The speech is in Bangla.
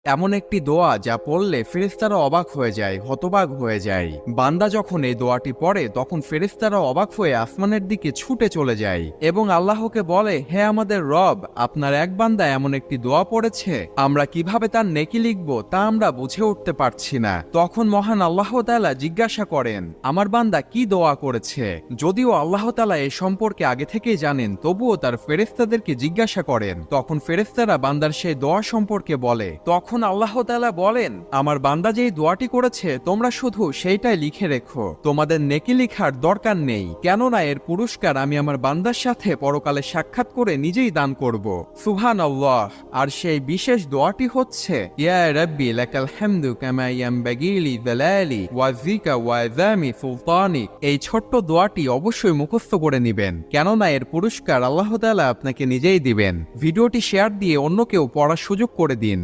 এমন একটি দোয়া যা পড়লে ফেরেশতারা অবাক হয়ে যায়, হতবাক হয়ে যায়। বান্দা যখন এই দোয়াটি পড়ে তখন ফেরেশতারা অবাক হয়ে আসমানের দিকে ছুটে চলে যায় এবং আল্লাহকে বলে, হে আমাদের রব, আপনার এক বান্দা এমন একটি দোয়া পড়েছে, আমরা কিভাবে তার নেকি লিখব তা আমরা বুঝে উঠতে পারছি না। তখন মহান আল্লাহ তাআলা জিজ্ঞাসা করেন, আমার বান্দা কি দোয়া করেছে? যদিও আল্লাহ তাআলা এ সম্পর্কে আগে থেকেই জানেন, তবুও তার ফেরেশতাদেরকে জিজ্ঞাসা করেন। তখন ফেরেশতারা বান্দার সেই দোয়া সম্পর্কে বলে। তখন আল্লাহ তাআলা বলেন, আমার বান্দা যেই দোয়াটি করেছে তোমরা শুধু সেইটাই লিখে রেখো, তোমাদের নেকি লিখার দরকার নেই, কেননা এর পুরস্কার আমি আমার বান্দার সাথে পরকালে সাক্ষাৎ করে নিজেই দান করব। সুবহানাল্লাহ। আর সেই বিশেষ দোয়াটি হচ্ছে, ইয়া রাব্বি লাকাল হামদু কামা ইয়ানবাগি লিজালালি ওয়াজিকা ওয়া আযামি সুলতানিক। এই ছোট্ট দোয়াটি অবশ্যই মুখস্থ করে নেবেন, কেননা এর পুরস্কার আল্লাহ তাআলা আপনাকে নিজেই দিবেন। ভিডিওটি শেয়ার দিয়ে অন্যকেও পড়ার সুযোগ করে দিন।